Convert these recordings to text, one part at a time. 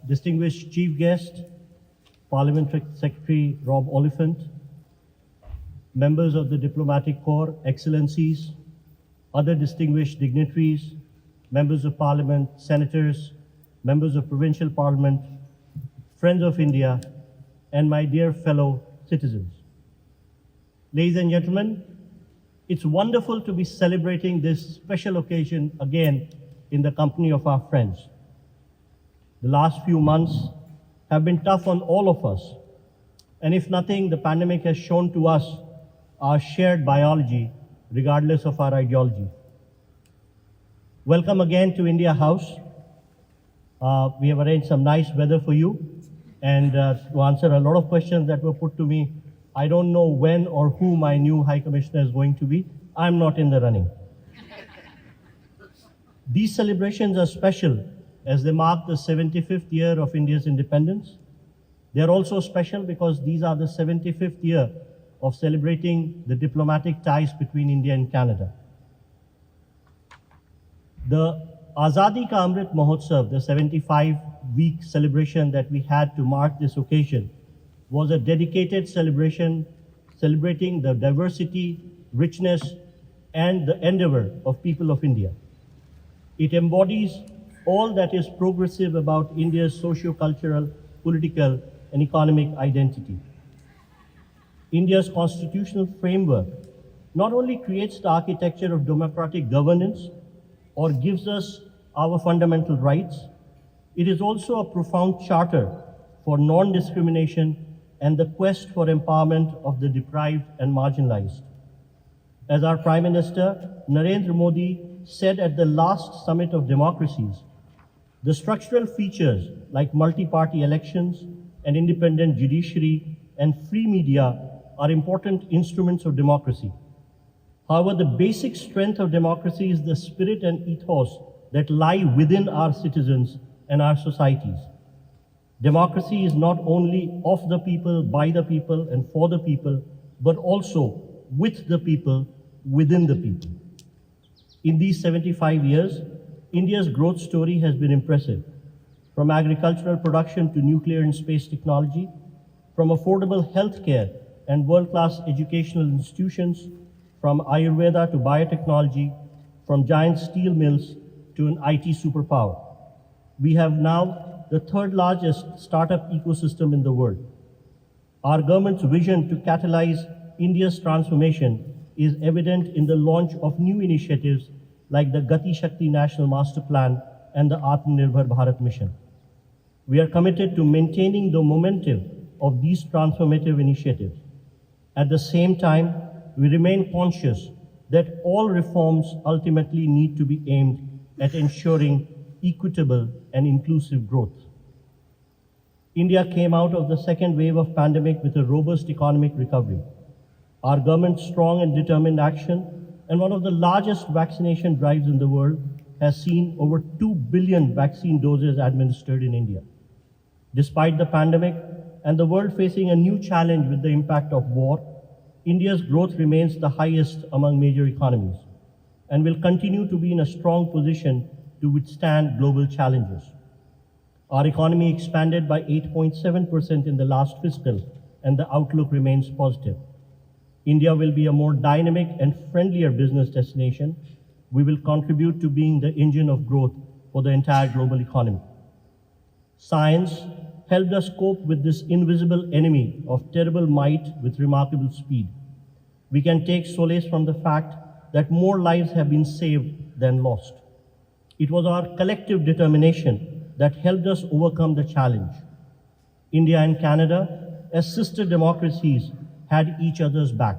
distinguished chief guest, Parliamentary Secretary Rob Oliphant, members of the Diplomatic Corps, Excellencies, other distinguished dignitaries, members of Parliament, senators, members of Provincial Parliament, friends of India, and my dear fellow citizens. Ladies and gentlemen, it's wonderful to be celebrating this special occasion again in the company of our friends. The last few months have been tough on all of us, and if nothing, the pandemic has shown to us our shared biology, regardless of our ideology. Welcome again to India House. We have arranged some nice weather for you, and to answer a lot of questions that were put to me, I don't know when or who my new High Commissioner is going to be. I'm not in the running. These celebrations are special as they mark the 75th year of India's independence. They are also special because these are the 75th year of celebrating the diplomatic ties between India and Canada. The Azadi Ka Amrit Mahotsav, the 75-week celebration that we had to mark this occasion, was a dedicated celebration celebrating the diversity, richness, and the endeavor of people of India. It embodies all that is progressive about India's socio-cultural, political, and economic identity. India's constitutional framework not only creates the architecture of democratic governance or gives us our fundamental rights, it is also a profound charter for non-discrimination and the quest for empowerment of the deprived and marginalized. As our Prime Minister Narendra Modi said at the last Summit of Democracies, the structural features like multi-party elections, an independent judiciary, and free media are important instruments of democracy. However, the basic strength of democracy is the spirit and ethos that lie within our citizens and our societies. Democracy is not only of the people, by the people, and for the people, but also with the people, within the people. In these 75 years, India's growth story has been impressive. From agricultural production to nuclear and space technology, from affordable healthcare and world-class educational institutions, from Ayurveda to biotechnology, from giant steel mills to an IT superpower. We have now the third largest startup ecosystem in the world. Our government's vision to catalyze India's transformation is evident in the launch of new initiatives like the Gati Shakti National Master Plan and the Atmanirbhar Bharat Mission. We are committed to maintaining the momentum of these transformative initiatives. At the same time, we remain conscious that all reforms ultimately need to be aimed at ensuring equitable and inclusive growth. India came out of the second wave of pandemic with a robust economic recovery. Our government's strong and determined action and one of the largest vaccination drives in the world has seen over 2 billion vaccine doses administered in India. Despite the pandemic and the world facing a new challenge with the impact of war, India's growth remains the highest among major economies and will continue to be in a strong position to withstand global challenges. Our economy expanded by 8.7% in the last fiscal, and the outlook remains positive. India will be a more dynamic and friendlier business destination. We will contribute to being the engine of growth for the entire global economy. Science helped us cope with this invisible enemy of terrible might with remarkable speed. We can take solace from the fact that more lives have been saved than lost. It was our collective determination that helped us overcome the challenge. India and Canada, as sister democracies, had each other's back.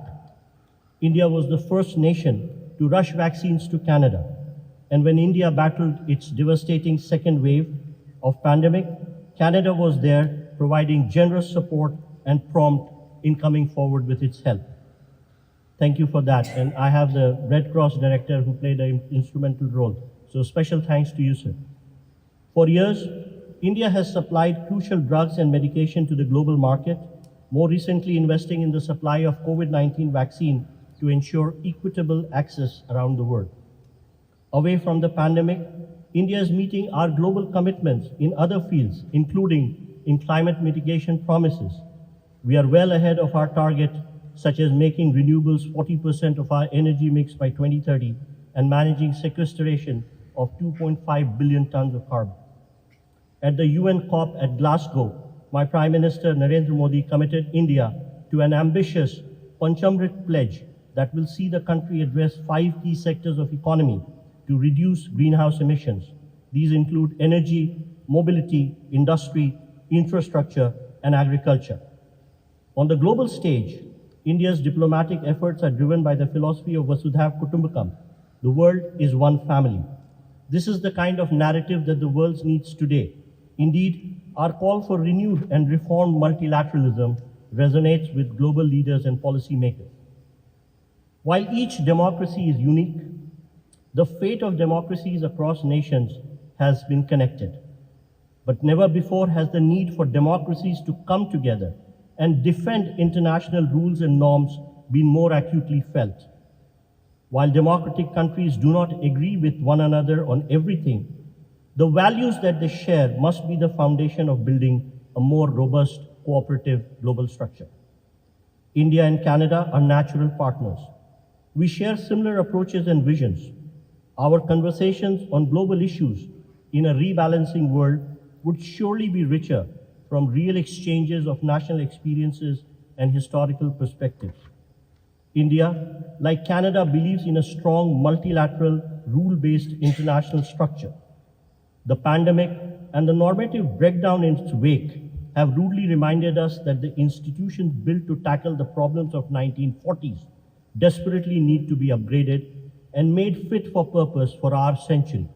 India was the first nation to rush vaccines to Canada, and when India battled its devastating second wave of pandemic, Canada was there providing generous support and prompt in coming forward with its help. Thank you for that, and I have the Red Cross director who played an instrumental role. So special thanks to you, sir. For years, India has supplied crucial drugs and medication to the global market, more recently investing in the supply of COVID-19 vaccine to ensure equitable access around the world. Away from the pandemic, India is meeting our global commitments in other fields, including in climate mitigation promises. We are well ahead of our target, such as making renewables 40% of our energy mix by 2030 and managing sequestration of 2.5 billion tons of carbon. At the UN COP at Glasgow, my Prime Minister Narendra Modi committed India to an ambitious Panchamrit pledge that will see the country address 5 key sectors of economy to reduce greenhouse emissions. These include energy, mobility, industry, infrastructure, and agriculture. On the global stage, India's diplomatic efforts are driven by the philosophy of Vasudhaiva Kutumbakam. The world is one family. This is the kind of narrative that the world needs today. Indeed, our call for renewed and reformed multilateralism resonates with global leaders and policymakers. While each democracy is unique, the fate of democracies across nations has been connected. But never before has the need for democracies to come together and defend international rules and norms been more acutely felt. While democratic countries do not agree with one another on everything, the values that they share must be the foundation of building a more robust, cooperative global structure. India and Canada are natural partners. We share similar approaches and visions. Our conversations on global issues in a rebalancing world would surely be richer from real exchanges of national experiences and historical perspectives. India, like Canada, believes in a strong multilateral, rule-based international structure. The pandemic and the normative breakdown in its wake have rudely reminded us that the institutions built to tackle the problems of 1940s desperately need to be upgraded and made fit for purpose for our century.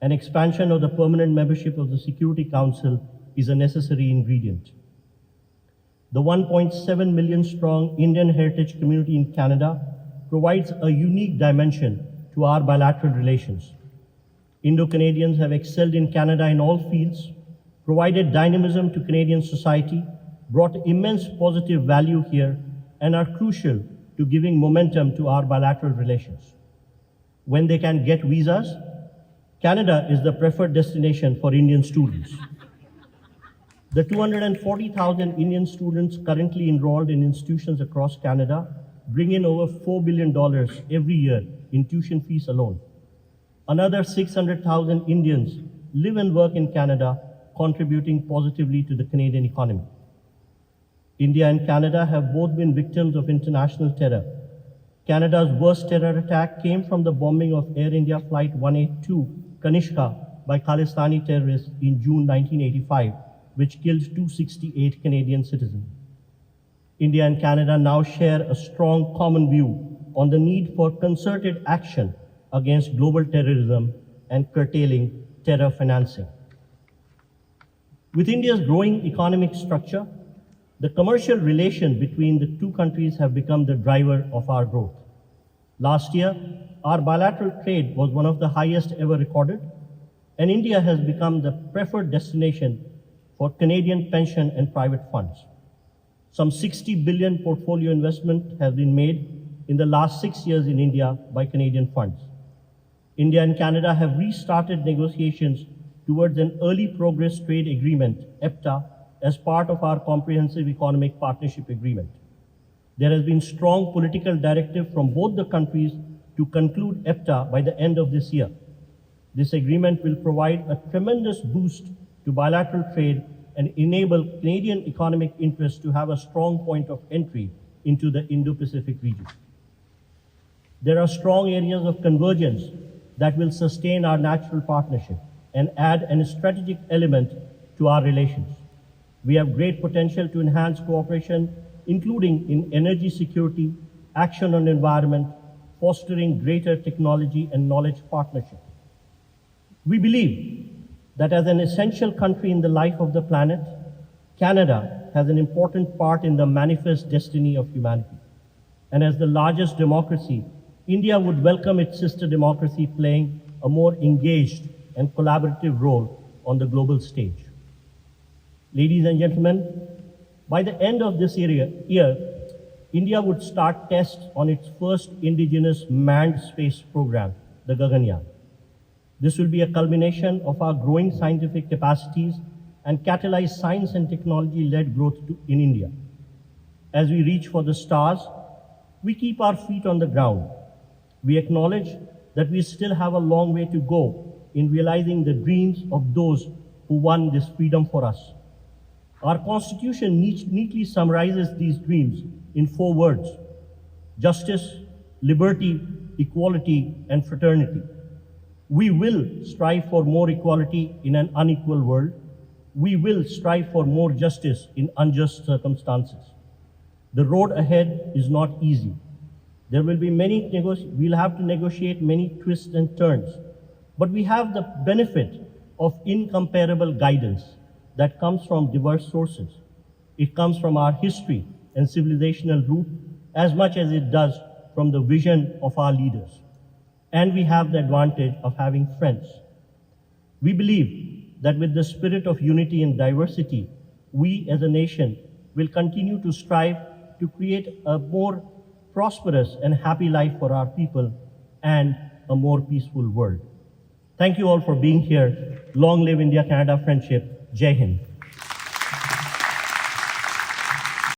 An expansion of the permanent membership of the Security Council is a necessary ingredient. The 1.7 million strong Indian heritage community in Canada provides a unique dimension to our bilateral relations. Indo-Canadians have excelled in Canada in all fields, provided dynamism to Canadian society, brought immense positive value here, and are crucial to giving momentum to our bilateral relations. When they can get visas, Canada is the preferred destination for Indian students. The 240,000 Indian students currently enrolled in institutions across Canada bring in over $4 billion every year in tuition fees alone. Another 600,000 Indians live and work in Canada, contributing positively to the Canadian economy. India and Canada have both been victims of international terror. Canada's worst terror attack came from the bombing of Air India Flight 182 Kanishka by Khalistani terrorists in June 1985, which killed 268 Canadian citizens. India and Canada now share a strong common view on the need for concerted action against global terrorism and curtailing terror financing. With India's growing economic structure, the commercial relation between the two countries have become the driver of our growth. Last year, our bilateral trade was one of the highest ever recorded, and India has become the preferred destination for Canadian pension and private funds. Some 60 billion portfolio investment has been made in the last 6 years in India by Canadian funds. India and Canada have restarted negotiations towards an early progress trade agreement, EPTA, as part of our comprehensive economic partnership agreement. There has been strong political directive from both the countries to conclude EPTA by the end of this year. This agreement will provide a tremendous boost to bilateral trade and enable Canadian economic interests to have a strong point of entry into the Indo-Pacific region. There are strong areas of convergence that will sustain our natural partnership and add a strategic element to our relations. We have great potential to enhance cooperation, including in energy security, action on environment, fostering greater technology and knowledge partnership. We believe that as an essential country in the life of the planet, Canada has an important part in the manifest destiny of humanity. And as the largest democracy, India would welcome its sister democracy playing a more engaged and collaborative role on the global stage. Ladies and gentlemen, by the end of this year, India would start tests on its first indigenous manned space program, the Gaganyaan. This will be a culmination of our growing scientific capacities and catalyze science and technology-led growth in India. As we reach for the stars, we keep our feet on the ground. We acknowledge that we still have a long way to go in realizing the dreams of those who won this freedom for us. Our Constitution neatly summarizes these dreams in 4 words: justice, liberty, equality, and fraternity. We will strive for more equality in an unequal world. We will strive for more justice in unjust circumstances. The road ahead is not easy. There will be we'll have to negotiate many twists and turns, but we have the benefit of incomparable guidance that comes from diverse sources. It comes from our history and civilizational root as much as it does from the vision of our leaders. And we have the advantage of having friends. We believe that with the spirit of unity and diversity, we as a nation will continue to strive to create a more prosperous and happy life for our people and a more peaceful world. Thank you all for being here. Long live India-Canada friendship. Jai Hind.